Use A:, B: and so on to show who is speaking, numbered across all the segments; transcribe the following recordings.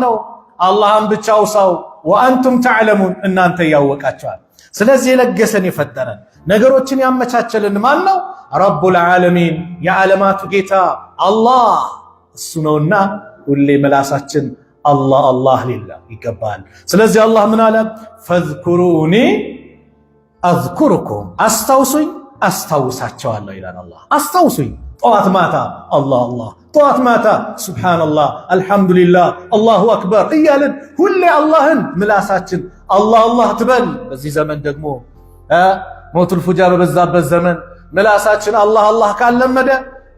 A: ነው አላህን ብቻ አውሳው ወአንቱም ተዕለሙን እናንተ ያወቃችኋል ስለዚህ ለገሰን የፈጠረን ነገሮችን ያመቻቸልን ማን ነው ረቡል ዓለሚን የዓለማቱ ጌታ አላህ እሱ ነውና ሁሌ መላሳችን አላህ አላህ ሊላ ይገባል ስለዚህ አላህ ምን አለ ፈዝኩሩኒ አዝኩሩኩም አስታውሱኝ አስታውሳቸዋለሁ ይላል አላህ አስታውሱኝ ጠዋት ማታ አላህ አላህ ጠዋት ማታ ሱብሃንአላህ አልহামዱሊላህ አላሁ አክበር እያልን ሁሌ አላህን ምላሳችን አላህ አላህ ትበል በዚህ ዘመን ደግሞ ሞቱል ፉጃር በዛበት ዘመን ምላሳችን አላህ አላህ ካለመደ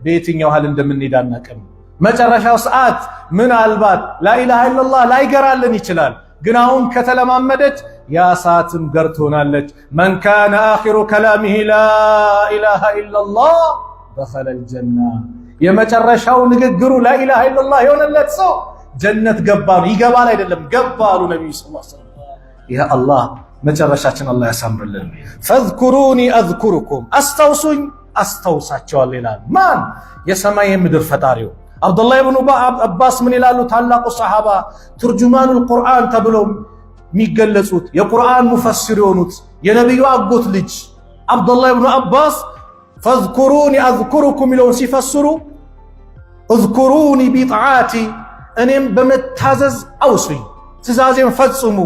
A: በየትኛው ሐል እንደምንሄድ አናውቅም መጨረሻው ሰዓት ምናልባት ላኢላሃ ኢላላህ ላይገራልን ይችላል ግን አሁን ከተለማመደች ያ ሰዓትም ገርቶናለች መን ካነ አኺሩ ከላሚሂ ላኢላሃ ኢላላህ ደኸለል ጀና የመጨረሻው ንግግሩ ላኢላሃ ኢላላህ የሆነለት ሰው ጀነት ገባ ይገባል አይደለም ገባ አሉ ነብዩ ሰለላሁ ዐለይሂ ወሰለም ያ አላህ መጨረሻችን አላህ ያሳምርልን ፈዝኩሩኒ አዝኩሩኩም አስታውሱኝ አስታውሳቸዋለሁ ይላል ማን የሰማይ ምድር ፈጣሪው አብዱላህ ኢብኑ አባስ ምን ይላሉ ታላቁ ሰሃባ ተርጁማኑል ቁርአን ተብለው የሚገለጹት የቁርአን ሙፈሲር የሆኑት የነብዩ አጎት ልጅ አብዱላህ ኢብኑ አባስ ፈዝኩሩኒ አዝኩሩኩም ይለው ሲፈስሩ እዝኩሩኒ ቢጣዓቲ እኔም በመታዘዝ አውሱኝ ትእዛዜን ፈጽሙ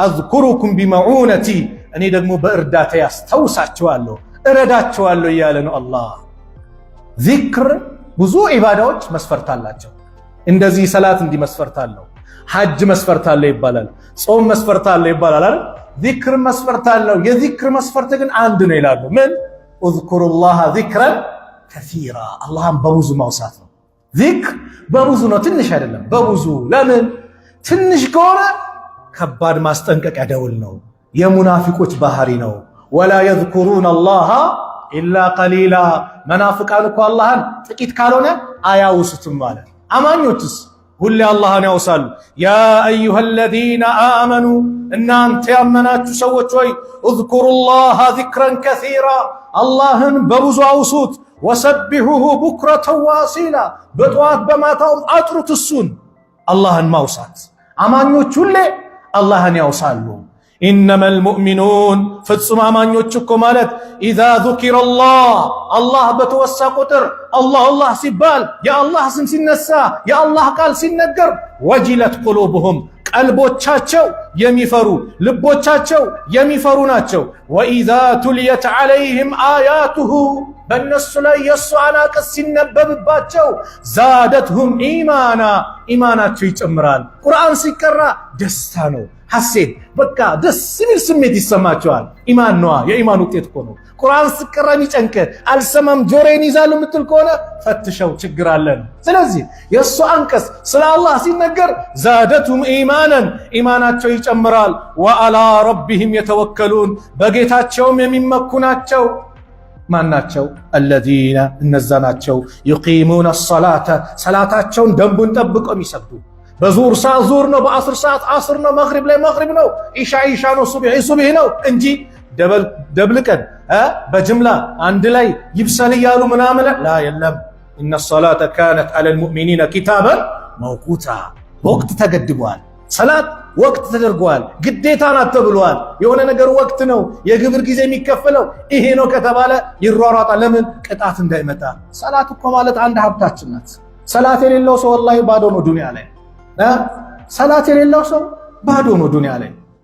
A: አዝኩሩኩም ቢመዑነቲ እኔ ደግሞ በእርዳታ ያስታውሳቸዋለሁ እረዳቸዋለሁ እያለ ነው አላህ ዚክር ብዙ ዒባዳዎች መስፈርት አላቸው እንደዚህ ሰላት እንዲህ መስፈርት አለው ሐጅ መስፈርት አለው ይባላል ጾም መስፈርት አለው ይባላል አይደል ዚክር መስፈርት አለው የዚክር መስፈርት ግን አንድ ነው ይላሉ ምን اذكروا ዚክረን ከሲራ አላህን በብዙ ማውሳት ነው ዚክር በብዙ ነው ትንሽ አይደለም በብዙ ለምን ትንሽ ከሆነ ከባድ ማስጠንቀቂያ ደውል ነው የሙናፊቆች ባህሪ ነው ወላ يذكرون الله الا قليلا መናፍቃን እኮ አላህን ጥቂት ካልሆነ አያውሱትም ማለት አማኞችስ ሁሌ አላህን ያውሳሉ ያ አዩሃ الذين آمنوا እናንተ ያመናችሁ ሰዎች ሆይ اذكروا الله ذكرا كثيرا አላህን በብዙ አውሱት ወሰብሁሁ ቡክረተ ወአሲላ በጧት በማታውም አጥሩት እሱን አላህን ማውሳት አማኞች ሁሌ አላህን ያውሳሉ إنما المؤمنون ፍጹም አማኞች እኮ ማለት إذا ذكر الله በተወሳ ቁጥር አላህ ሲባል የአላህ ስም ሲነሳ የአላህ ቃል ሲነገር ወጅለት قلوبهم ቀልቦቻቸው የሚፈሩ ልቦቻቸው የሚፈሩ ናቸው وإذا تليت عليهم آياته በእነሱ ላይ የሱ አናቅስ ሲነበብባቸው ዛደትሁም ኢማናቸው ይጨምራል ቁርአን ሲቀራ ደስታ ነው ሐሴት በቃ ደስ የሚል ስሜት ይሰማቸዋል ኢማን ነው የኢማን ውጤት እኮ ነው ቁርአን ሲቀራ የሚጨንቅ አልሰማም ጆሮዬን ይዛሉ ምትል ከሆነ ፈትሸው ችግር አለን ስለዚህ የሱ አንቀስ ስለ አላህ ሲነገር ዛደቱም ኢማናቸው ይጨምራል ወአላ ረቢሂም የተወከሉን በጌታቸውም የሚመኩ ናቸው ማናቸው الذين እነዛ ናቸው يقيمون الصلاه ሰላታቸውን ደንቡን ጠብቀው የሚሰግዱ በዙር ሰዓት ዙር ነው በአስር ሰዓት አስር ነው መግሪብ ላይ መግሪብ ነው ኢሻ ነው ሱብሂ ነው እንጂ ደብልቀን በጅምላ አንድ ላይ ይብሰል ያሉ ምናምን ላ የለም ان الصلاه كانت على المؤمنين كتابا موقوتا ወቅት ተገድቧል ሰላት ወቅት ተደርጓል ግዴታ ናት ተብሏል የሆነ ነገር ወቅት ነው የግብር ጊዜ የሚከፈለው ይሄ ነው ከተባለ ይሯሯጣ ለምን ቅጣት እንዳይመጣ ሰላት እኮ ማለት አንድ ሀብታችን ናት ሰላት የሌለው ሰው والله ባዶ ነው ዱንያ ላይ ሰላት የሌለው ሰው ባዶ ነው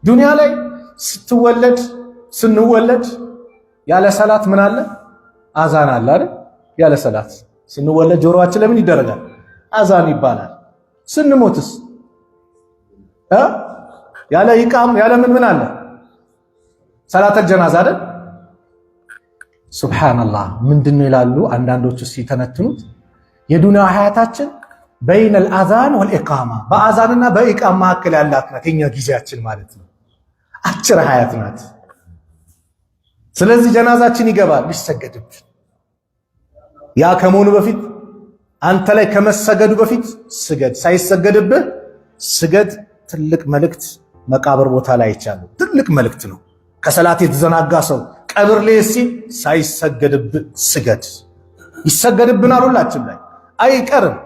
A: ዱንያ ላይ ስንወለድ ያለ ሰላት ምን አለ አዛን አለ አይደል ያለ ሰላት ስንወለድ ጆሮአችን ለምን ይደረጋል አዛን ይባላል ስንሞትስ ያለ ኢቃም ያለ ምን አለ ሰላተ ጀናዛ አይደል ሱብሃንአላህ ምንድነው ይላሉ አንዳንዶቹ ሲተነትኑት የዱንያ ሐያታችን بين الاذان والاقامه በአዛንና በኢቃም መካከል ያላት ናት የኛ ጊዜያችን ማለት ነው አጭር ሐያት ናት ስለዚህ ጀናዛችን ይገባል ይሰገድብን ያ ከመሆኑ በፊት አንተ ላይ ከመሰገዱ በፊት ስገድ ሳይሰገድብህ ስገድ ትልቅ መልእክት መቃብር ቦታ ላይ ይቻላል ትልቅ መልእክት ነው ከሰላት የተዘናጋ ሰው ቀብር ላይ ሳይሰገድብህ ስገድ ይሰገድብናል ሁላችን ላይ አይቀርም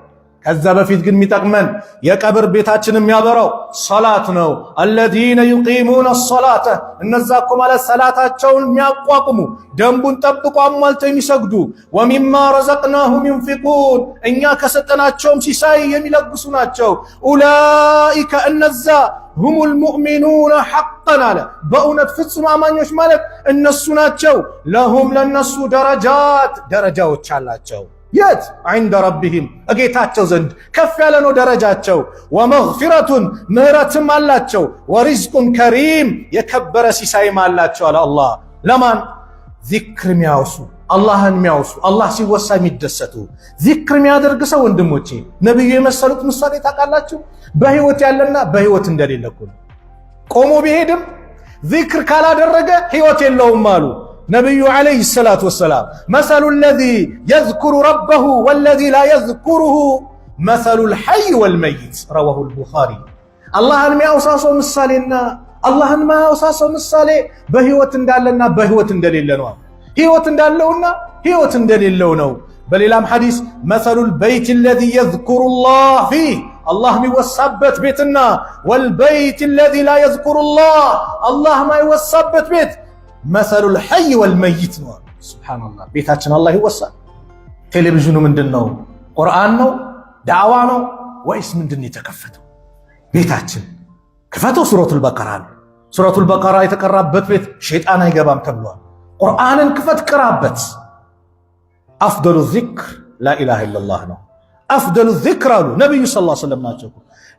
A: ከዛ በፊት ግን የሚጠቅመን የቀብር ቤታችን የሚያበራው ሶላት ነው። الذين يقيمون الصلاة እነዛ እኮ ማለት ሰላታቸውን የሚያቋቁሙ ደንቡን ጠብቆ አሟልተው የሚሰግዱ ومما رزقناهم ينفقون እኛ ከሰጠናቸውም ሲሳይ የሚለግሱ ናቸው። أولئك እነዛ هم المؤمنون حقا አለ በእውነት ፍጹም አማኞች ማለት እነሱ ናቸው። لهم ለነሱ ደረጃዎች አላቸው። የት عند ربهم እጌታቸው ዘንድ ከፍ ያለ ነው ደረጃቸው። ومغفرة ምህረትም አላቸው። ورزق كريم የከበረ ሲሳይም አላቸው አለ አላህ። ለማን ዚክር የሚያወሱ አላህን የሚያወሱ አላህ ሲወሳ የሚደሰቱ ዚክር የሚያደርግ ሰው ወንድሞቼ ነብዩ የመሰሉት ምሳሌ ታውቃላችሁ? በህይወት ያለና በህይወት እንደሌለ እኮ ቆሞ ቢሄድም ዚክር ካላደረገ ህይወት የለውም አሉ ነብዩ አለይሂ ሰላቱ ወሰላም። መሰሉ الذي يذكر ربه والذي لا يذكره مثل الحي والميت رواه البخاري። አላህን የሚያወሳ ሰው ምሳሌና አላህን የማያወሳ ሰው ምሳሌ በህይወት እንዳለና በህይወት እንደሌለ ነው። ህይወት እንዳለውና ህይወት እንደሌለው ነው። በሌላም ሐዲስ مثل البيت الذي يذكر الله فيه الله የሚወሳበት ቤትና والبيت الذي لا يذكر الله الله የማይወሳበት ቤት مثل الحي والميت ነው። ሱብሃንአላህ ቤታችን አላህ ይወሳል። ቴሌቪዥኑ ምንድነው? ቁርአን ነው? ዳዕዋ ነው ወይስ ምንድነው የተከፈተው? ቤታችን ከፈተው ሱረቱል በቀራ ነው። ሱረቱል በቀራ የተቀራበት ቤት ሸይጣን አይገባም ተብሏል። ቁርአንን ክፈት ቅራበት። አፍደሉ ዚክር ላኢላሃ ኢላላህ ነው። አፍደሉ ዚክር አሉ ነብዩ ሰለላሁ ዐለይሂ ወሰለም ናቸው።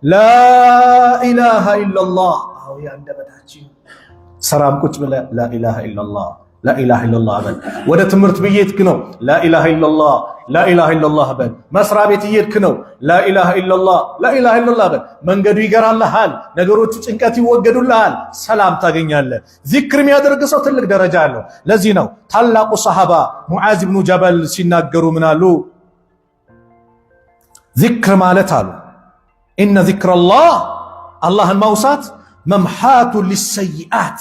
A: ላኢላሃ ኢላላህ አው ያንደበታችን ሰላም ቁጭ ብለ ላኢላሃ ኢላላህ ላኢላሃ ኢላላህ በል። ወደ ትምህርት ቤት ነው ላኢላሃ ኢላላህ ላኢላሃ ኢላላህ በል። መስሪያ ቤት እየሄድክ ነው ላኢላሃ ኢላላህ ላኢላሃ ኢላላህ በል። መንገዱ ይገራልሃል፣ ነገሮቹ ጭንቀት ይወገዱልሃል፣ ሰላም ታገኛለህ። ዚክር የሚያደርግ ሰው ትልቅ ደረጃ አለው። ለዚህ ነው ታላቁ ሰሃባ ሙዓዝ ብኑ ጀበል ሲናገሩ ምን አሉ? ዚክር ማለት አሉ ኢነ ዚክረላህ አላህን ማውሳት መምሓቱ ሊሰይአት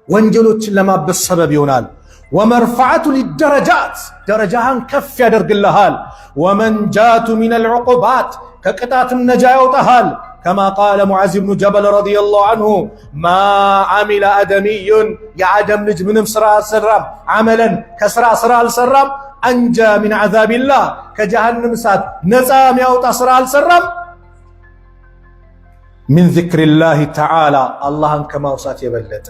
A: ወንጀሎችን ለማበስ ሰበብ ይሆናል። ወመርፈዓቱ ሊደረጃት ደረጃህን ከፍ ያደርግልሃል። ወመንጃቱ ሚነል ዑቁባት ከቅጣትም ነጃ ያውጣሃል። ከማ ቃለ ሙዓዝ ብኑ ጀበል ረዲየላሁ ዐንሁ ማ ዓሚለ አደሚዩን የአደም ልጅ ምንም ስራ አልሰራም፣ ዓመለን ከስራ አልሰራም፣ አንጃ ሚን ዐዛቢላህ ከጀሃነም እሳት ነፃ የሚያወጣ ስራ አልሰራም ሚን ዚክሪላሂ ተዓላ አላህን ከማውሳት የበለጠ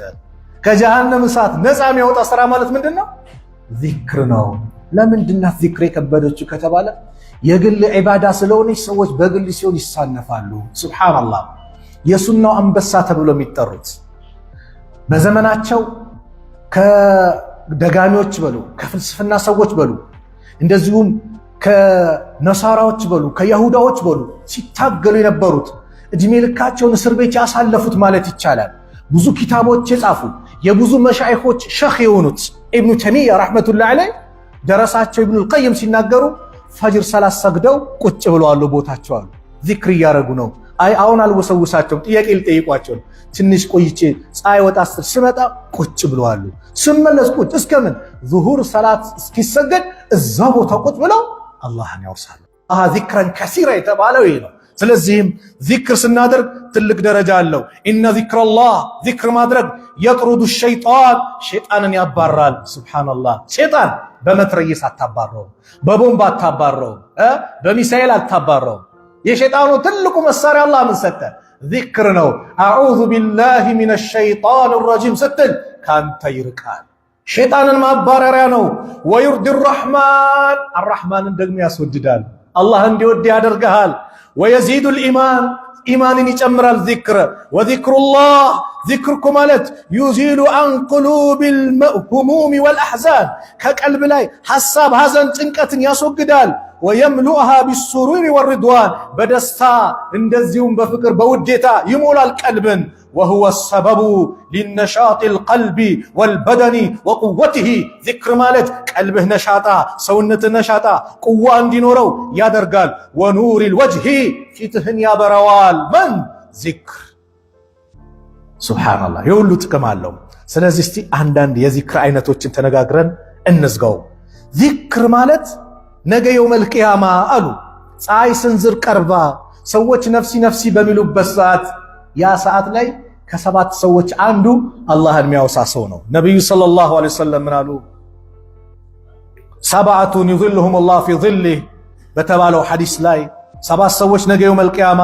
A: ከጀሃነም እሳት ነፃ የሚያወጣ ስራ ማለት ምንድነው? ዚክር ነው። ለምንድነው ዚክር የከበደችው ከተባለ የግል ዒባዳ ስለሆነች ሰዎች በግል ሲሆን ይሳነፋሉ። ሱብሃንአላህ የሱናው አንበሳ ተብሎ የሚጠሩት በዘመናቸው ከደጋሚዎች በሉ ከፍልስፍና ሰዎች በሉ እንደዚሁም ከነሳራዎች በሉ ከይሁዳዎች በሉ ሲታገሉ የነበሩት እድሜ ልካቸውን እስር ቤት ያሳለፉት ማለት ይቻላል። ብዙ ኪታቦች የጻፉ የብዙ መሻይኾች ሸኽ የሆኑት ኢብኑ ተይሚያ ረሕመቱላሂ ዐለይህ ደረሳቸው ኢብኑል ቀይም ሲናገሩ ፈጅር ሰላት ሰግደው ቁጭ ብለዋል ቦታቸው አሉ። ዚክር እያረጉ ነው። አይ አሁን አልወሰውሳቸውም ጥያቄ ልጠይቋቸው ነው። ትንሽ ቆይቼ ፀሐይ ወጣ ስመጣ ቁጭ ብለዋል። ስመለስ ቁጭ እስከምን ዙሁር ሰላት እስኪሰገድ እዛ ቦታ ቁጭ ብለው አላህን ያወሳሉ። ዚክረን ከሲራ የተባለው ይሄ ነው። ስለዚህም ዚክር ስናደርግ ትልቅ ደረጃ አለው። ኢነ ዚክረላህ ዚክር ማድረግ የጥሩዱ ሸይጣንን ያባራል። ሱብሃንአላህ ሸይጣን በመትረየስ አታባረው፣ በቦምብ አታባረው፣ በሚሳኤል አታባረው። የሸይጣኑ ትልቁ መሳሪያ አላህ ምን ሰጠ? ዚክር ነው። አዑዙ ቢላሂ ሚነሽ ሸይጣን ረጂም ስትል ካንተ ይርቃል። ሸይጣንን ማባረሪያ ነው። ወዩርዲ ረሕማን አርረሕማንን ደግሞ ያስወድዳል። አላህ እንዲወድ ያደርግሃል። ወየዚዱል ኢማን ኢማንን ይጨምራል። ዚክር ወዚክሩላህ ዚክርኩ ማለት ዩዚሉ አን ቁሉቢል ሁሙም ወልአሕዛን ከቀልብ ላይ ሐሳብ፣ ሐዘን፣ ጭንቀትን ያስወግዳል። ወየምሉአሃ ቢሱሩሪ ወሪድዋን በደስታ እንደዚሁም በፍቅር በውዴታ ይሞላል ቀልብን። ወሁወ ሰበቡ ሊነሻጢል ቀልቢ ወልበደኒ ወቁወቲሂ ዚክር ማለት ቀልብህ ነሻጣ፣ ሰውነትህ ነሻጣ፣ ቁዋ እንዲኖረው ያደርጋል። ወኑሪል ወጅሂ ፊትህን ያበራዋል። መን ዚክር ሱብሃንአላህ የሁሉ ጥቅም አለው። ስለዚህ እስቲ አንዳንድ የዚክር አይነቶችን ተነጋግረን እንዝጋው። ዚክር ማለት ነገ የውመል ቂያማ አሉ ፀሐይ ስንዝር ቀርባ ሰዎች ነፍሲ ነፍሲ በሚሉበት ሰዓት ያ ሰዓት ላይ ከሰባት ሰዎች አንዱ አላህን የሚያወሳ ሰው ነው። ነብዩ ሰለላሁ ዐለይሂ ወሰለም ምን አሉ? ሰብዐቱን ይظلهم الله في ظله በተባለው ሐዲስ ላይ ሰባት ሰዎች ነገ የውመል ቂያማ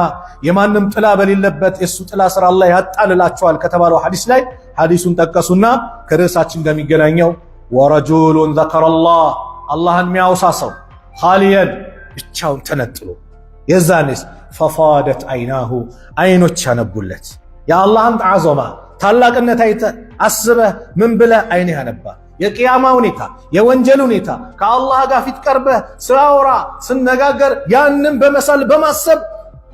A: የማንም ጥላ በሌለበት የሱ ጥላ ስር አላህ ያጣልላቸዋል ከተባለው ሐዲስ ላይ ሐዲሱን ጠቀሱና ከርዕሳችን እንደሚገናኘው ወረጁሉን ዘከረላህ አላህን የሚያወሳ ሰው ኻሊየን ብቻውን ተነጥሎ የዛኔስ ፈፋደት አይናሁ አይኖች ያነቡለት የአላህን ዐዘማ ታላቅነት አይተህ አስበህ ምን ብለህ አይንህ ያነባ የቂያማ ሁኔታ የወንጀል ሁኔታ ከአላህ ጋር ፊት ቀርበህ ስራውራ ስነጋገር ያንን በመሳል በማሰብ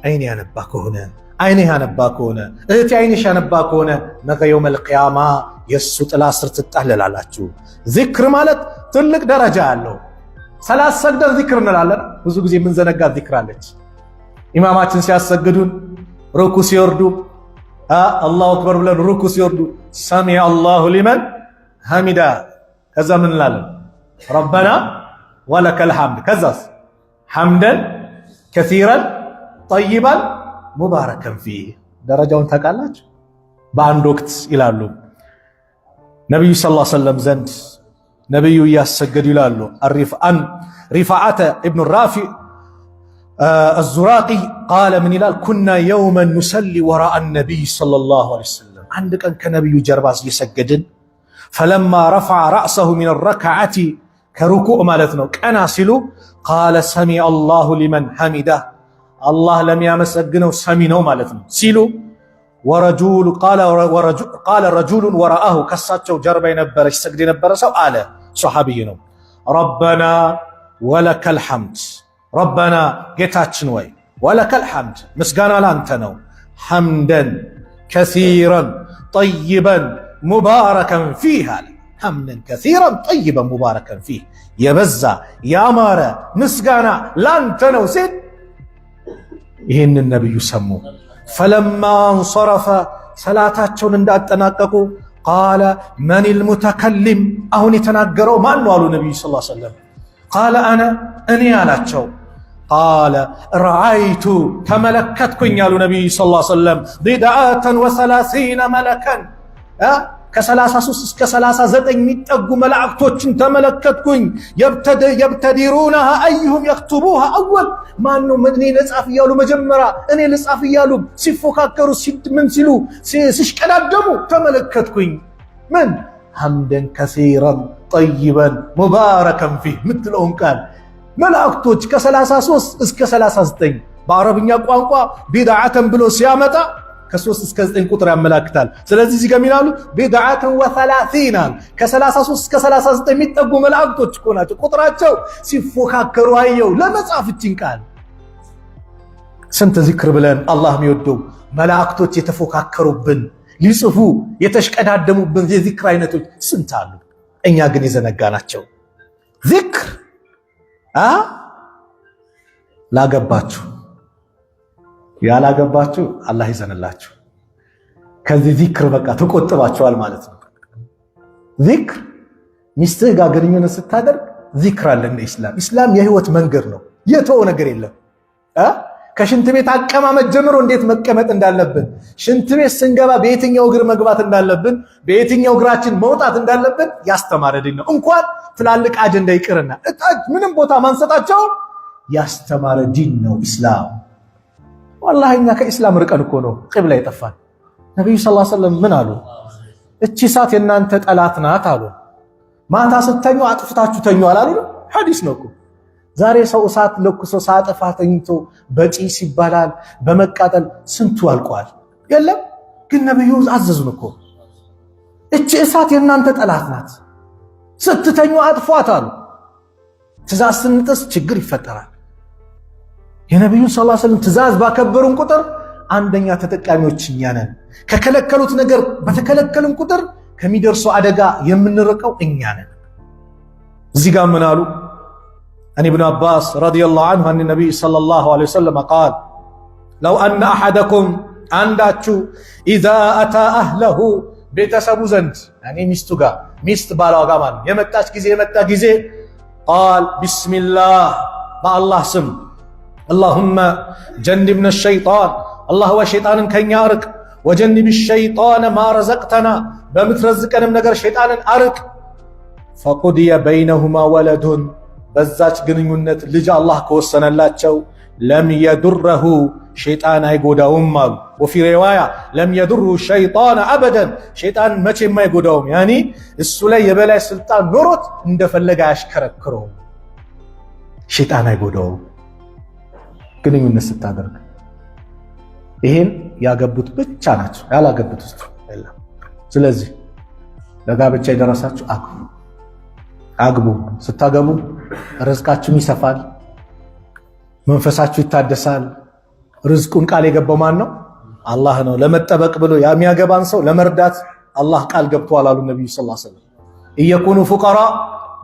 A: አይን ያነባ ከሆነ አይንህ ያነባ ከሆነ እህቴ አይንሽ ያነባ ከሆነ ነገ የውመል ቂያማ የሱ ጥላ ስር ትጣለላላችሁ። ዚክር ማለት ትልቅ ደረጃ ያለው ሰላት ሰግደን ዚክር እንላለን። ብዙ ጊዜ የምንዘነጋት ዚክር አለች። ኢማማችን ሲያሰግዱን ሩኩ ሲወርዱ አላሁ አክበር ብለን ሩኩ ሲወርዱ ሰሚ አላሁ ሊመን ሐሚዳ ከዛ ምን እንላለን? ረበና ወለከል ሐምድ ከዛስ ሐምደን ከሲረን ጠይባን ሙባረከን ፊህ ደረጃውን ታውቃላችሁ? በአንድ ወቅት ይላሉ ነቢዩ ሰለላሁ ዐለይሂ ወሰለም ዘንድ ነቢዩ እያሰገዱ ይላሉ ሪፋዓተ ኢብኑ ራፊዕ الزراقي قال من ይላል كنا يوما نصلي وراء النبي صلى الله عليه وسلم አንድ ቀን ከነቢዩ ጀርባ እየሰገድን فلما رفع رأسه من الركعة كركوع ማለት ነው ቀና ሲሉ قال سمع الله لمن حمده الله لم ያመሰግነው ሰሚ ነው ማለት ነው ሲሉ قال رجل وراءه ከሳቸው ጀርባ የነበረች ሰግድ የነበረ ሰው አለ ሱሐቢይ ነው ربنا ولك الحمد ረበና ጌታችን ወይ ወለከል ሐምድ ምስጋና ላንተ ነው ሐምደን ከሲረን ጠይበን ሙባረከን ፊህ አለ ሐምደን ከሲረን ጠይበን ሙባረከን ፊህ የበዛ ያማረ ምስጋና ላንተ ነው ሲል ይህንን ነቢዩ ሰሙ። ፈለማ እንሰረፈ ሰላታቸውን እንዳጠናቀቁ ቃለ መኒል ሙተከሊም አሁን የተናገረው ማን ነው አሉ ነቢዩ ሰለላሁ ዐለይሂ ወሰለም። ቃለ አነ እኔ አላቸው። ቃለ ረአይቱ ተመለከትኩኝ አሉ ነቢዩ ሰለላሁ ዐለይሂ ወሰለም ቢድዓተን ወሰላሲነ መለከን ከ33 እስከ 39 የሚጠጉ መላእክቶችን ተመለከትኩኝ። የብተዲሩነሃ አዩሁም የክቱቡሃ አወል ማነው እኔ ልጻፍ እያሉ መጀመሪያ እኔ ልጻፍ እያሉ ሲፎካከሩ ምን ሲሉ ሲሽቀዳደሙ ተመለከትኩኝ። ምን ሐምደን ከሲረን ጠይበን ሙባረከን ፊህ ምትለውን ቃል መላእክቶች ከ33 እስከ 39 በአረብኛ ቋንቋ ቢድዓተን ብሎ ሲያመጣ ከ3 እስከ 9 ቁጥር ያመላክታል። ስለዚህ እዚህ ጋር ሚላሉ ቢድዓተን ወሰላሲና ከ33 እስከ 39 የሚጠጉ መላእክቶች እኮ ናቸው። ቁጥራቸው ሲፎካከሩ አየው ለመጻፍ እቺን ቃል ስንት ዚክር ብለን አላህ የሚወደው መላእክቶች የተፎካከሩብን ሊጽፉ የተሽቀዳደሙብን የዚክር አይነቶች ስንት አሉ። እኛ ግን የዘነጋናቸው ዚክር ላገባችሁ ያላገባችሁ አላህ ይዘንላችሁ። ከዚህ ዚክር በቃ ተቆጥባችኋል ማለት ነው። ዚክር ሚስትህ ጋር ግንኙነት ስታደርግ ዚክር አለ እንደ ኢስላም የህይወት መንገድ ነው። የተወው ነገር የለም። ከሽንት ቤት አቀማመጥ ጀምሮ እንዴት መቀመጥ እንዳለብን፣ ሽንት ቤት ስንገባ በየትኛው እግር መግባት እንዳለብን፣ በየትኛው እግራችን መውጣት እንዳለብን ያስተማረ ዲን ነው። እንኳን ትላልቅ አጀንዳ ይቅርና እጣጅ ምንም ቦታ ማንሰጣቸው ያስተማረ ዲን ነው ኢስላም። ወላሂ እኛ ከኢስላም ርቀን እኮ ነው ቂብላ የጠፋን። ነብዩ ሰለላሁ ዐለይሂ ወሰለም ምን አሉ? እቺ እሳት የናንተ ጠላት ናት አሉ። ማታ ስተኙ አጥፍታችሁ ተኙ አላሉ? ሐዲስ ነው እኮ። ዛሬ ሰው እሳት ለኩሶ ሳጠፋ ተኝቶ በጪስ ይባላል በመቃጠል ስንቱ አልቋል። የለም ግን ነብዩ አዘዙን እኮ እቺ እሳት የናንተ ጠላት ናት፣ ስትተኙ አጥፏት አሉ። ትእዛዝ ስንጥስ ችግር ይፈጠራል። የነብዩን ሰለላሁ ዐለይሂ ወሰለም ትእዛዝ ባከበሩን ቁጥር አንደኛ ተጠቃሚዎች እኛ ነን። ከከለከሉት ነገር በተከለከሉን ቁጥር ከሚደርሰው አደጋ የምንርቀው እኛ ነን። እዚህ ጋር ምን አሉ? عن ابن عباس رضي الله عنه أن النبي صلى الله عليه وسلم قال لو أن أحدكم عنداتشو إذا أتى أهله ቤተሰቡ ዘንድ ያኔ ሚስቱ ጋር ሚስት ባሏ ጋር ማለት የመጣ ጊዜ قال بسم الله በአላህ ስም اللهم جنبنا الشيطان الله وشيطان كن يارك وجنب الشيطان ما رزقتنا بمترزقنا من نجر شيطان أرك فقضي بينهما ولد بزاج جنينت لجا الله كوسنا اللاتشو لم يدره شيطان يقودهم وفي رواية لم يدره الشيطان أبدا شيطان ما يقودهم يعني السلي يبلع السلطان نورت اندفلق عشكركرو شيطان يقودهم ግንኙነት ስታደርግ ይሄን ያገቡት ብቻ ናቸው ያላገቡት ውስጥ የለም። ስለዚህ ለጋብቻ የደረሳችሁ አግቡ። ስታገቡ ርዝቃችሁ ይሰፋል፣ መንፈሳችሁ ይታደሳል። ርዝቁን ቃል የገባው ማን ነው? አላህ ነው። ለመጠበቅ ብሎ የሚያገባን ሰው ለመርዳት አላህ ቃል ገብቷል አሉ ነብዩ ሰለላሁ ዐለይሂ ወሰለም። እየኩኑ ፉቀራ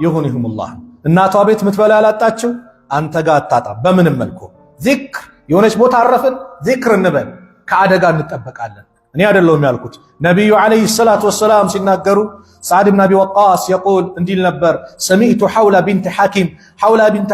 A: ይሁንሁሙላህ። እናቷ ቤት ምትበላ ያላጣችሁ አንተ ጋር አታጣም በምንም መልኩ። ዚክር የሆነች ቦታ አረፍን ዚክር እንበል ከአደጋ እንጠበቃለን። እኔ አይደለሁም ያልኩት ነብዩ አለይሂ ሰላቱ ወሰላም ሲናገሩ ሰዓድ ብን አቢ ወቃስ يقول እንዲል ነበር سمعت حولة بنت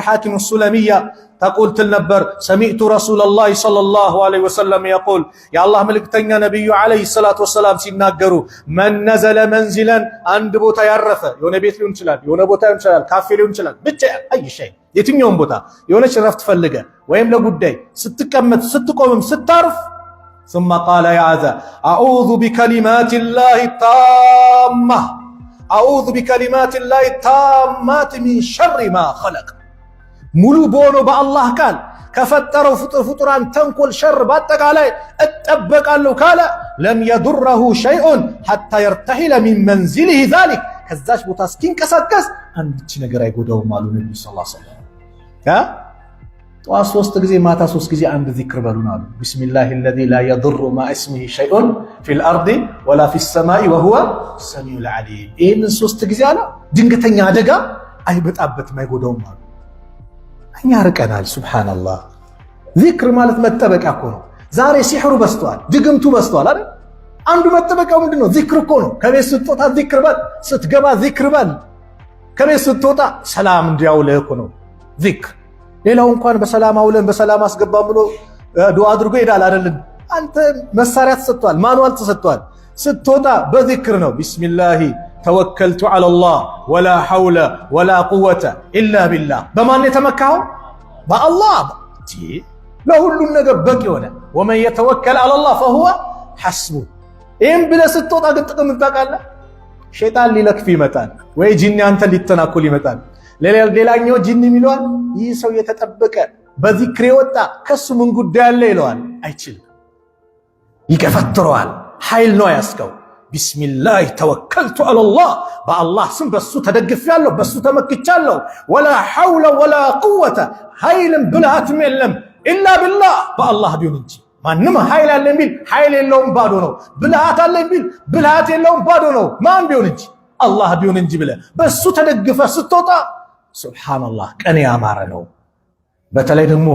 A: حكيم السلمية تقول ነበር سمعت رسول الله صلى الله عليه وسلم يقول يا الله መልእክተኛ ነብዩ አለይሂ ሰላቱ ወሰላም ሲናገሩ من نزل منزلا አንድ ቦታ ያረፈ የሆነ ቤት ሊሆን ይችላል፣ የሆነ ቦታ ሊሆን ይችላል፣ ካፌ ሊሆን ይችላል፣ ብቻ አይ ሸይ የትኛውም ቦታ የሆነች ረፍት ፈልገ ወይም ለጉዳይ ስትቀመጥ ስትቆምም ስታርፍ ثم قال يا عذا أعوذ بكلمات الله التامات من شر ما خلق ሙሉ በሆነ በአላህ ቃል ከፈጠረው ፍጡራን ተንኮል ሸር በአጠቃላይ እጠበቃለሁ ካለ ለም يضره شيء حتى يرتحل من منزله ذلك ከዛች ቦታ እስኪንቀሳቀስ አንድች ነገር አይጎዳውም አሉ ነብዩ ሰለላሁ ዐለይሂ ወሰለም። ጠዋት 3 ጊዜ ማታ 3 ጊዜ አንድ ዚክር በሉን አሉ። ቢስሚላሂ الذي لا يضر مع اسمه شيء في الارض ولا في السماء وهو السميع العليم። ይሄን 3 ጊዜ አለ ድንገተኛ አደጋ አይበጣበትም አይጎዳውም አሉ። እኛ ርቀናል። ሱብሃንአላህ ዚክር ማለት መጠበቂያ እኮ ነው። ዛሬ ሲሕሩ በስቷል፣ ድግምቱ በስቷል አይደል? አንዱ መጠበቂያው ምንድነው? ዚክር እኮ ነው። ከቤት ስትወጣ ዚክር በል፣ ስትገባ ዚክር በል። ከቤት ስትወጣ ሰላም እንዲያውልህ እኮ ነው ዚክር። ሌላው እንኳን በሰላም አውለን በሰላም አስገባም ብሎ ዱዓ አድርጎ ይሄዳል አይደል? አንተ መሳሪያ ተሰጥቷል፣ ማኑዋል ተሰጥቷል። ስትወጣ በዚክር ነው። ቢስሚላሂ ተወከልቱ ዐለላህ ወላ ሐውለ ወላ ቁወተ ኢላ ቢላህ። በማን የተመካው? በአላህ። ለሁሉም ነገር በቂ ሆነ። ወመን የተወከል ዐለላህ ፈሁወ ሐስቡ። ይህም ብለህ ስትወጣ ግን ጥቅም ታውቃለህ? ሸይጣን ሊለክፍ ይመጣል ወይ ጂኒ አንተ ሊተናኮል ይመጣል። ሌላኛው ጂኒ ይለዋል ይህ ሰው የተጠበቀ በዚክር የወጣ ከሱ ምን ጉዳይ አለ ይለዋል። አይችልም፣ ይገፈትረዋል። ኃይል ነው ያስከው። ቢስሚላህ ተወከልቱ ዐለላህ በአላህ ስም በሱ ተደግፌያለሁ፣ በሱ ተመክቻለሁ። ወላ ሐውለ ወላ ቁወተ ኃይልም ብልሃትም የለም ኢላ ቢላህ በአላህ ቢሆን እንጂ። ማንም ኃይል አለ የሚል ኃይል የለውም ባዶ ነው። ብልሃት አለ የሚል ብልሃት የለውም ባዶ ነው። ማን ቢሆን እንጂ አላህ ቢሆን እንጂ ብለህ በሱ ተደግፈ ስትወጣ ሱብሃንአላህ ቀን ያማረ ነው። በተለይ ደግሞ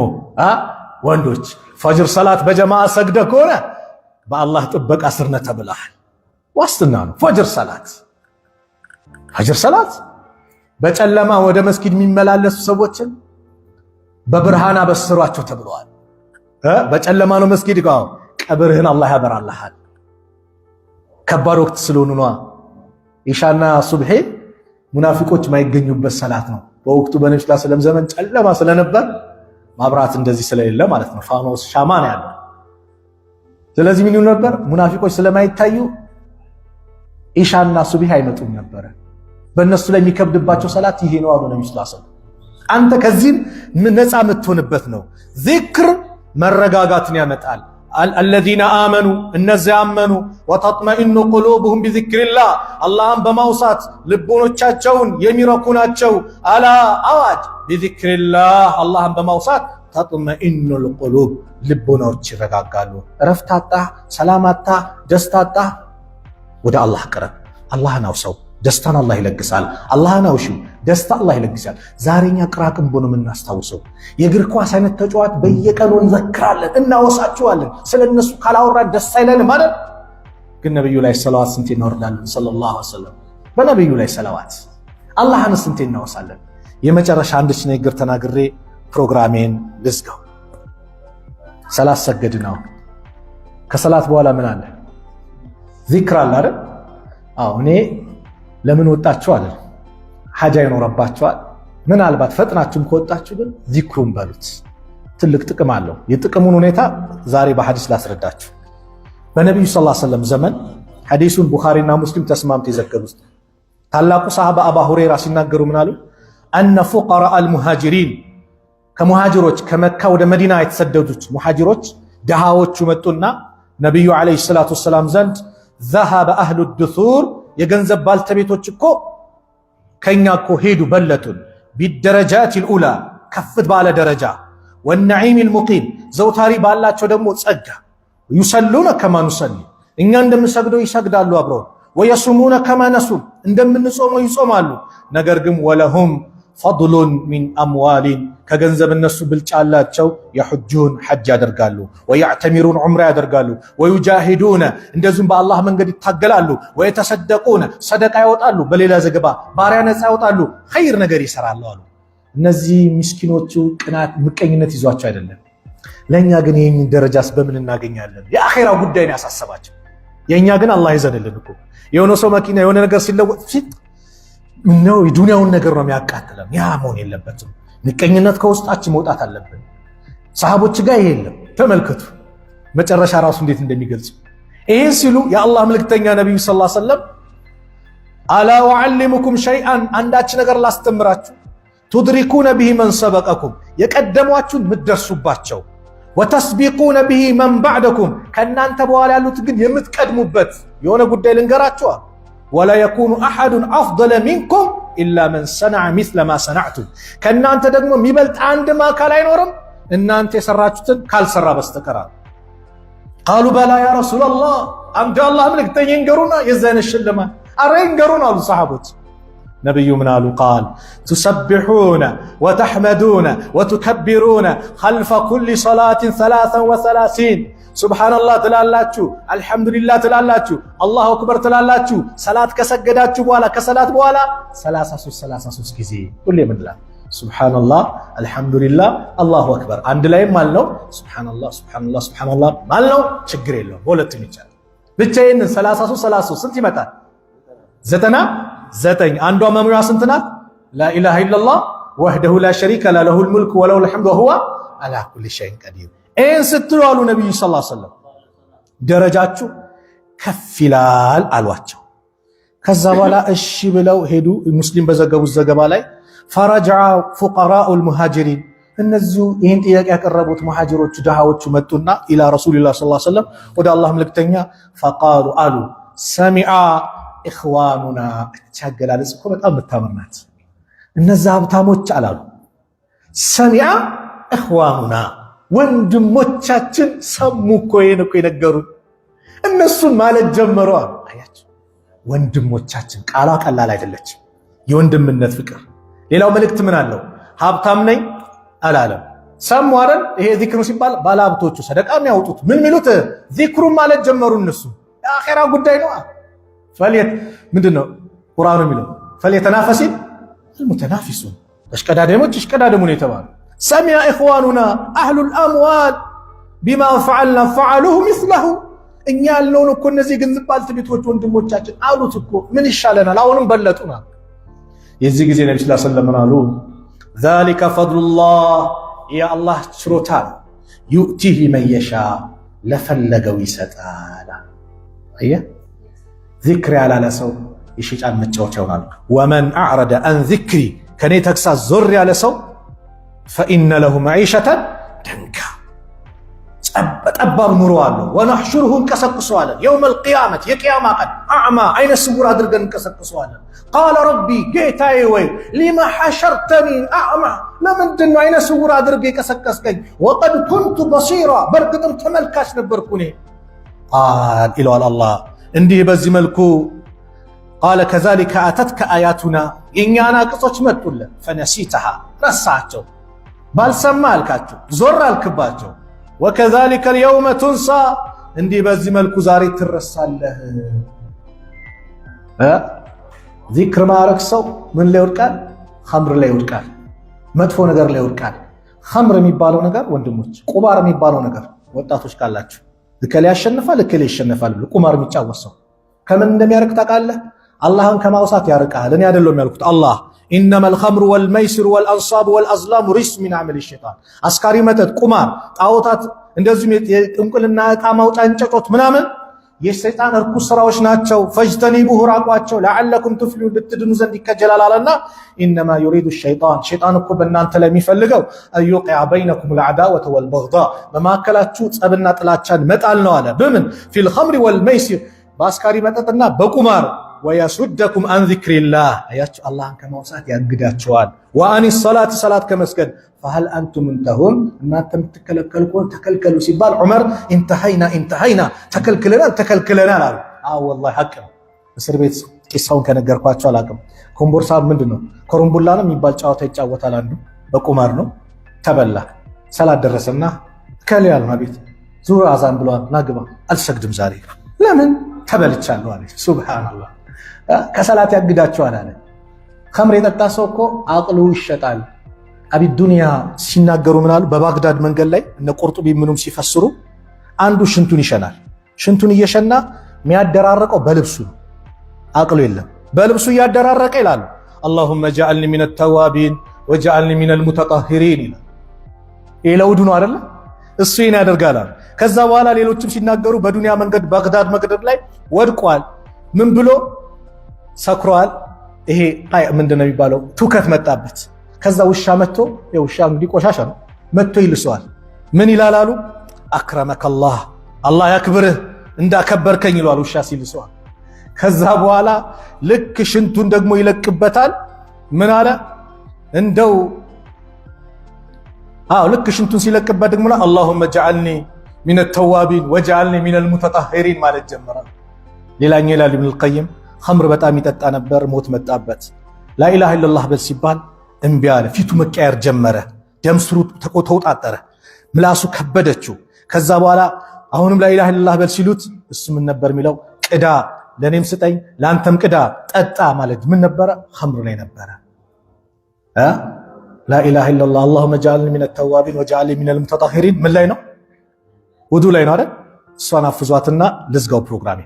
A: ወንዶች ፈጅር ሰላት በጀማዓ ሰግደ ከሆነ በአላህ ጥበቃ ስር ነህ ተብለሃል። ዋስትና ነው። ፈጅር ሰላት በጨለማ ወደ መስጊድ የሚመላለሱ ሰዎችን በብርሃን አበስሯቸው ተብለዋል። በጨለማ ነው መስጊድ ጋር ቀብርህን አላህ ያበራልሃል። ከባድ ወቅት ስለሆነ ነው። ኢሻና ሱብሂ ሙናፊቆች ማይገኙበት ሰላት ነው። በወቅቱ በነብዩ ሰለላሁ ዐለይሂ ወሰለም ዘመን ጨለማ ስለነበር ማብራት እንደዚህ ስለሌለ ማለት ነው። ፋኖስ ሻማ ነው ያለው። ስለዚህ ምን ይሆን ነበር? ሙናፊቆች ስለማይታዩ ኢሻና ሱብሂ አይመጡም ነበር። በእነሱ ላይ የሚከብድባቸው ሰላት ይሄ ነው አሉ ነብዩ ሰለላሁ ዐለይሂ ወሰለም። አንተ ከዚህም ነፃ የምትሆንበት ነው። ዚክር መረጋጋትን ያመጣል። الذين آمنوا እነዚያ አመኑ وتطمئن قلوبهم بذكر الله አላህን በማውሳት ልቦኖቻቸውን የሚረኩ ናቸው። አላ አዋጅ بذكر الله አላህን በማውሳት تطمئن القلوب ልቦኖች ይረጋጋሉ። ረፍታታ፣ ሰላማታ፣ ደስታታ ወደ አላህ ቅረብ። አላህን አውሰው፣ ደስታን አላህ ይለግሳል። አላህን አውሺው፣ ደስታ አላህ ይለግሳል። ዛሬኛ ቅራቅም ቦነው የምናስታውሰው የእግር ኳስ አይነት ተጫዋች በየቀኑ እንዘክራለን፣ እናወሳቸዋለን። ስለነሱ ካላወራን ደስ አይለንም ማለት ግን ነብዩ ላይ ሰለዋት ስንት እናወርዳለን? ሰለላሁ ዐለይሂ ወሰለም በነብዩ ላይ ሰለዋት። አላህን ስንት እናወሳለን? የመጨረሻ አንድች ነገር ተናግሬ ፕሮግራሜን ልዝጋው። ሰላት ሰገድን። ከሰላት በኋላ ምን አለ? ዚክር አለ አይደል? እኔ ለምን ወጣችሁ አለ። ሐጃ ይኖርባችኋል። ምናልባት ፈጥናችሁም ከወጣችሁ ግን ዚክሩን በሉት። ትልቅ ጥቅም አለው። የጥቅሙን ሁኔታ ዛሬ በሐዲስ ላስረዳችሁ። በነቢዩ ሰለላሁ ዐለይሂ ወሰለም ዘመን ሐዲሱን ቡኻሪና ሙስሊም ተስማምተው የዘገቡት ታላቁ ሰሃባ አባ ሁረይራ ሲናገሩ ምን አሉ? አነ ፉቀራ አልሙሃጅሪን ከሙሃጅሮች ከመካ ወደ መዲና የተሰደዱት ሙሃጅሮች ድሃዎቹ መጡና ነቢዩ ዓለይሂ ሰላቱ ወሰላም ዘንድ ዘሀበ አህሉ ዱሱር የገንዘብ ባልተቤቶች እኮ ከኛ እኮ ሄዱ በለጡን፣ ቢደረጃት ልኡላ ከፍት ባለ ደረጃ፣ ወነዒም ልሙቂም ዘውታሪ ባላቸው ደግሞ ጸጋ፣ ዩሰሉነ ከማ ኑሰሊ እኛ እንደምንሰግደው ይሰግዳሉ አብረው፣ ወየሱሙነ ከማ ነሱም እንደምንጾመው ይጾማሉ። ነገር ግን ወለሁም ፈድሉን ሚን አምዋሊን ከገንዘብ እነሱ ብልጫ አላቸው። የሑጁን ሐጅ ያደርጋሉ፣ ወየዕተሚሩን ዑምራ ያደርጋሉ፣ ወዩጃሂዱነ እንደዚሁም በአላህ መንገድ ይታገላሉ፣ ወየተሰደቁነ ሰደቃ ያወጣሉ፣ በሌላ ዘገባ ባሪያ ነፃ ያወጣሉ፣ ኸይር ነገር ይሰራሉ አሉ። እነዚህ ምስኪኖቹ ቅናት፣ ምቀኝነት ይዟቸው አይደለም። ለእኛ ግን ይህን ደረጃስ በምን እናገኛለን? የአኼራ ጉዳይ ነው ያሳሰባቸው። የእኛ ግን አላህ ይዘንልን እኮ የሆነ ሰው መኪና የሆነ ነገር ሲለወጥ ፊት ነው የዱንያውን ነገር ነው የሚያቃጥለን። ያ መሆን የለበትም። ምቀኝነት ከውስጣችን መውጣት አለብን። ሰሃቦች ጋር ይሄ የለም። ተመልከቱ መጨረሻ ራሱ እንዴት እንደሚገልጽ። ይሄን ሲሉ የአላህ መልእክተኛ ነብዩ ሰለላሁ ዐለይሂ ወሰለም አላ ወዐልሙኩም ሸይአን አንዳች ነገር ላስተምራችሁ፣ ቱድሪኩነ ቢሂ መን ሰበቀኩም የቀደሟችሁን ምትደርሱባቸው፣ ወተስቢቁነ ቢሂ መን ባዕደኩም ከእናንተ በኋላ ያሉት ግን የምትቀድሙበት የሆነ ጉዳይ ልንገራችኋል። ወላ የኩኑ አሐዱን አፍደለ ሚንኩም ኢላ መን ሰነዐ ሚስለ ማ ሰነዕቱም ከእናንተ ደግሞ የሚበልጥ አንድም አካል አይኖርም እናንተ የሰራችሁትን ካልሰራ በስተቀር። ቃሉ በላ ያ ረሱለላህ አንተ አላህ መልእክተኛ ይንገሩና የዛን ሽልማት አረ ይንገሩን አሉ ሰሃቦች። ነብዩ ምን አሉ? ቃል ቱሰቢሑነ ወተሕመዱነ ወቱከቢሩነ ኸልፈ ኩሊ ሰላትን 33 ሱብሓነላህ ትላላችሁ፣ አልሐምዱሊላህ ትላላችሁ፣ አላሁ አክበር ትላላችሁ። ሰላት ከሰገዳችሁ በኋላ ከሰላት በኋላ 33 ጊዜ ሁሌ ምን ይላል? ሱብሓነላህ አልሐምዱሊላህ አላሁ አክበር። አንድ ላይም አልነው ሱብሓነላህ ሱብሓነላህ ሱብሓነላህ አልነው፣ ችግር የለውም በሁለቱም ይቻላል። ብቻ ይሄንን 33 ስንት ይመጣል? 99። አንዷ መሙያ ስንት ናት? ላኢላሃ ኢለላህ ወህደሁ ላ ሸሪከ ለሁ ለሁል ሙልክ ወለሁል ሐምዱ ወሁወ ዐላ ኩሊ ሸይኢን ቀዲር። ይህን ስትሉ አሉ ነቢዩ ሰለላሁ ዐለይሂ ወሰለም ደረጃችሁ ከፍ ይላል አሏቸው። ከዛ በኋላ እሺ ብለው ሄዱ። ሙስሊም በዘገቡት ዘገባ ላይ ፈረጀዐ ፉቀራኡል ሙሃጅሪን እነዚሁ ይህን ጥያቄ ያቀረቡት ሙሃጅሮቹ ድሃዎቹ መጡና ኢላ ረሱሊላህ ሰለላሁ ዐለይሂ ወሰለም ወደ አላህ መልክተኛ ፈቃሉ አሉ ሰሚዐ ኢኽዋኑና እቺ አገላለጽ እኮ በጣም የምታምር ናት። እነዛ ሀብታሞች አላሉ ሰሚዐ ኢኽዋኑና ወንድሞቻችን ሰሙ እኮ ይሄን እኮ የነገሩን እነሱን ማለት ጀመሩ። አያችሁ ወንድሞቻችን ቃሏ ቀላል አይደለችም። የወንድምነት ፍቅር። ሌላው መልእክት ምን አለው? ሀብታም ነኝ አላለም። ሰሙ አይደል? ይሄ ዚክሩ ሲባል ባለሀብቶቹ ሰደቃ የሚያወጡት ምን ሚሉት ዚክሩን ማለት ጀመሩ። እነሱ የአኼራ ጉዳይ ነው። ፈልየት ምንድነው ቁርአኑ የሚለው? ፈልየተናፈሲል አልሙተናፊሱን ተሽቀዳደሞች ይሽቀዳደሙ ነው የተባሉ። ሰሚዐ ኢኽዋኑና አህሉል አምዋል ቢማ ፈዐልና ፈዐሉሁ ሚስለሁ እኛ ያልነውን እኮ እነዚህ ገንዘብ ባለቤቶች ወንድሞቻችን አሉት እኮ ምን ይሻለናል? አሁንም በለጡና። የዚህ ጊዜ ነብዩ ሰለላሁ ዐለይሂ ወሰለም አሉ ዛሊከ ፈድሉላህ የአላህ ችሮታ ዩእቲሂ መን የሻ ለፈለገው ይሰጣል። አየህ ዚክር ያላለ ሰው የሸይጣን መጫወቻ ይሆናል። ወመን አዕረደ አን ዚክሪ ከኔ ተግሳጽ ዞር ያለ ሰው ፈኢነ ለሁ መዒሸተን ደንካ ጠባብ ኑሮ አለው። ወነሕሹሩሁ እንቀሰቅሰዋለን የውመል ቂያመት የቅያማ ቀን አዕማ አይነ ስውር አድርገን እንቀሰቅሰዋለን። ቃለ ረቢ ጌታዬ ወይ ሊመ ሐሸርተኒ አዕማ ለምንድን ነው አይነ ስውር አድርገ የቀሰቀስከኝ? ወቀድ ኩንቱ በሲራ በእርግጥም ተመልካች ነበርኩ እኔ። ቃል ይለዋል አላህ እንዲህ በዚህ መልኩ ቃለ ከዛሊከ አተትከ አያቱና የእኛን አንቀጾች መጡልን ፈነሲተሃ ረሳቸው። ባልሰማ አልካቸው ዞር አልክባቸው። ወከዛሊከ አልየውመ ቱንሳ እንዲህ በዚህ መልኩ ዛሬ ትረሳለህ። ዚክር ማረክ ሰው ምን ላይ ይወድቃል? ኸምር ላይ ይወድቃል። መጥፎ ነገር ላይ ይወድቃል። ኸምር የሚባለው ነገር ወንድሞች ቁማር የሚባለው ነገር ወጣቶች ካላችሁ እከሌ ያሸንፋል እከሌ ይሸነፋል ብሎ ቁማር የሚጫወት ሰው ከምን እንደሚያርቅ ታውቃለህ? አላህን ከማውሳት ያርቃል። እኔ አይደለም ያልኩት አላህ ኢነመል ኸምሩ ወልመይሲሩ ወልአንሳቡ ወልአዝላሙ ሪጅስ ሚን ዐመሊ ሸይጣን። አስካሪ መጠጥ፣ ቁማር፣ ጣዖታት፣ እንደዚሁም የጥንቁልና ዕቃ ማውጫ እንጨጮት ምናምን የሰይጣን እርኩስ ስራዎች ናቸው። ፈጅተኒቡሁ ራቋቸው ለዓለኩም ትፍሊሁን ልትድኑ ዘንድ ይከጀላል አለና ኢነማ ዩሪዱ ሸይጣን እኮ በእናንተ ላይ የሚፈልገው አዩቂዐ በይነኩም ልዐዳወተ ወልበግዳ በመካከላችሁ ጸብና ጥላቻን መጣል ነው አለ። በምን ፊል ኸምሪ ወልመይሲር በአስካሪ መጠጥና በቁማር ወየሱደኩም አን ዚክሪላህ አያችሁ አላህን ከማውሳት ያግዳቸዋል። ወአኒ ሰላት ሰላት ከመስገድ ፈሀል አንቱም ሙንተሁን እናንተ የምትከለከሉ ከሆነ ተከልከሉ ሲባል ዑመር ኢንተሃይና ተከልክለናል አሉ። አዎ ወላሂ ሐቅ ነው። እስር ቤት ቂሳውን ከነገርኳቸው አላቅም። ኮምቦርሳ ምንድነው ኮረምቡላ ነው የሚባል ጨዋታ ይጫወታል። አንዱ በቁማር ነው። ተበላ። ሰላት ደረሰና ከሊያል ማቤት ዙር አዛን ብሏል ናግባ አልሰግድም ዛሬ ለምን ተበልቻለሁ አለ። ሱብሃንአላህ ከሰላት ያግዳቸዋል አለ። ኸምር የጠጣ ሰው እኮ አቅሉ ይሸጣል። አቢ ዱንያ ሲናገሩ ምናሉ በባግዳድ መንገድ ላይ እነ ቁርጡቢ ምኑም ሲፈስሩ አንዱ ሽንቱን ይሸናል። ሽንቱን እየሸና የሚያደራረቀው በልብሱ ነው። አቅሉ የለም። በልብሱ እያደራረቀ ይላሉ አላሁመ ጀዐልኒ ሚነ ተዋቢን ወጀዐልኒ ሚነል ሙተጠሂሪን ይላል። ይሄ ለውዱ ነው አይደለ? እሱ ይሄን ያደርጋል። ከዛ በኋላ ሌሎችም ሲናገሩ በዱንያ መንገድ ባግዳድ መንገድ ላይ ወድቋል። ምን ብሎ ሰክሯል። ይሄ ምንድነው የሚባለው ትውከት መጣበት። ከዛ ውሻ መጥቶ የውሻ እንግዲህ ቆሻሻ ነው መጥቶ ይልሰዋል። ምን ይላላሉ? አክረመከላህ አላህ ያክብርህ እንዳከበርከኝ ይሏል ውሻ ሲልሰዋል። ከዛ በኋላ ልክ ሽንቱን ደግሞ ይለቅበታል። ምን አለ እንደው ልክ ሽንቱን ሲለቅበት ደግሞ አላሁመ ጀዐልኒ ሚነ ተዋቢን ወጀዐልኒ ሚነል ሙተጠሂሪን ማለት ጀመረ። ሌላኛው ይላል ኢብኑል ቀይም ኸምር በጣም ይጠጣ ነበር፣ ሞት መጣበት። ላኢላሃ ኢለላህ በል ሲባል እምቢ አለ። ፊቱ መቀየር ጀመረ፣ ደም ስሩ ተውጣጠረ፣ ምላሱ ከበደችው። ከዛ በኋላ አሁንም ላኢላሃ ኢለላህ በል ሲሉት እሱ ምን ነበር የሚለው? ቅዳ፣ ለኔም ስጠኝ ለአንተም ቅዳ፣ ጠጣ ማለት ምን ነበረ? ኸምር ላይ ነበረ። ላኢላሃ ኢለላህ አላሁመ ጀዐልኒ ሚነ ተዋቢን ወጀዐልኒ ሚነል ሙተጠሂሪን ምን ላይ ነው? ውዱ ላይ ነው አይደል? እሷን አፍዟትና ልዝጋው ፕሮግራሜ።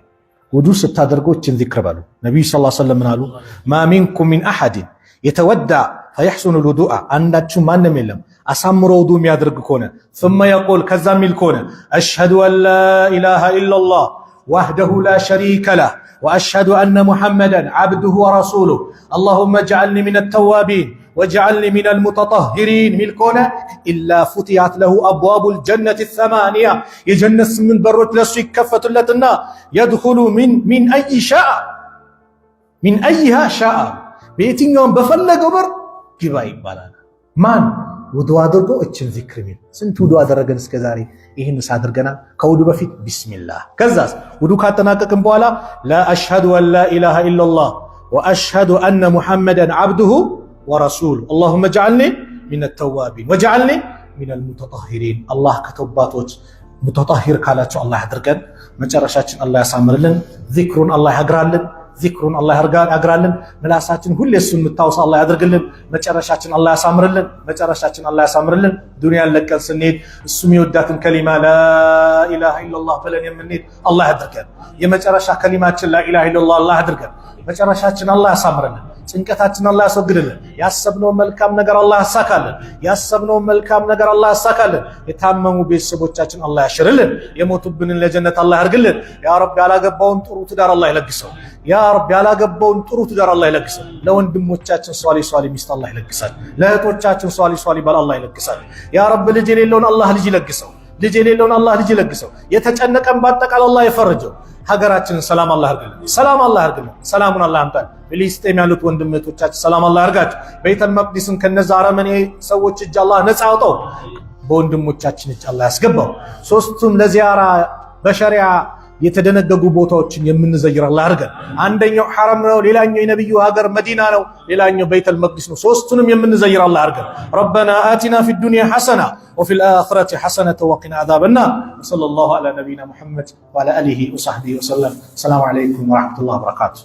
A: ውዱ ስታደርጉ እችን ዚክር በሉ። ነብዩ ሰለላሁ ዐለይሂ ወሰለም ምን አሉ? ማ ሚንኩም ሚን አሐድን የተወዳ ፈየሕሱኑል ውዱአ አንዳችሁ ማንም የለም አሳምሮ ውዱ የሚያደርግ ከሆነ ثم يقول ከዛ ሚል ከሆነ አሽሀዱ አን ላ ኢላሃ ኢለላህ ወህደሁ ላ ሸሪከ ለህ ወአሽሀዱ አነ ሙሐመደን ዐብዱሁ ወረሱሉሁ አላሁመ ጀዐልኒ ሚነ ተዋቢን ወጀዐልኒ ሚነል ሙተጠሂሪን ሚል ከሆነ ኢላ ፉቲሐት ለሁ አብዋቡል ጀነቲ ሰማንያ የጀነት 8 በሮች ለሱ ይከፈቱለትና የድኹሉ ሚን አይሃ ሻአ በየትኛውም በፈለገው በር ግባ ይባላል። ማን ውዱ አድርጎ እችን ዚክር ሚል። ስንት ውዱ አደረገን እስከዛሬ? ይህንስ አድርገናል። ከውዱ በፊት ቢስሚላህ፣ ከዛስ ውዱ ካጠናቀቅን በኋላ ለአሽሀዱ አን ላ ኢላሃ ኢለላህ ወአሽሀዱ አነ ሙሐመደን ዐብዱሁ ወረሱሉ አላሁመ ጀዐልኒ ሚነ ተዋቢን ወጀዐልኒ ሚነል ሙተጠሂሪን። አላህ ከተውባቶች ሙተጠሂር ካላቸው አላህ ያድርገን። መጨረሻችን አላህ ያሳምርልን። ዚክሩን አላህ ያግራልን። ዚክሩን አላህ ያግራልን። ምላሳችን ሁሌ እሱን የምታውስ አላህ ያድርግልን። መጨረሻችን አላህ ያሳምርልን። መጨረሻችን አላህ ያሳምርልን። ዱንያን ለቀን ስንሄድ እሱም የወዳትን ከሊማ ላኢላሃ ኢለላህ ብለን የምንሄድ አላህ ያድርገን። የመጨረሻ ከሊማችን ላኢላሃ ኢለላህ አላህ ያድርገን። መጨረሻችን አላህ ያሳምርልን። ጭንቀታችን አላህ ያስወግድልን። ያሰብነው መልካም ነገር አላህ ያሳካልን። ያሰብነው መልካም ነገር አላህ ያሳካልን። የታመሙ ቤተሰቦቻችን አላህ ያሽርልን። የሞቱብንን ለጀነት አላህ ያርግልን። ያ ረብ ያላገባውን ጥሩ ትዳር አላህ ይለግሰው። ያ ረብ ያላገባውን ጥሩ ትዳር አላህ ይለግሰው። ለወንድሞቻችን ሷሊ ሚስት አላህ ይለግሳል። ለእህቶቻችን ሷሊ ባል አላህ ይለግሳል። ያ ረብ ልጅ የሌለውን አላህ ልጅ ይለግሰው። ልጅ የሌለውን አላህ ልጅ ይለግሰው። የተጨነቀን በአጠቃላይ አላህ ይፈርጀው። ሀገራችንን ሰላም አላህ ያርግልን። ሰላም አላህ ያርግልን። ሰላሙን አላህ ያምጣል። ፍልስጤም ያሉት ወንድሞቻችን ሰላም አላህ ያርጋቸው። ቤተል መቅዲስን ከነዛ አረመኔ ሰዎች እጅ አላህ ነፃ አውጣው። በወንድሞቻችን እጅ አላህ ያስገባው። ሶስቱም ለዚያራ በሸሪዓ የተደነገጉ ቦታዎችን የምንዘይር አላህ ያርገን። አንደኛው ሐረም ነው፣ ሌላኛው የነብዩ ሀገር መዲና ነው፣ ሌላኛው ቤተል መቅዲስ ነው። ሶስቱንም የምንዘይር አላህ ያርገን። ረበና አቲና ፊ ዱንያ ሐሰና وفي الآخرة حسنة وقنا عذاب النار وصلى الله على نبينا محمد وعلى آله وصحبه وسلم. السلام عليكم ورحمة الله وبركاته.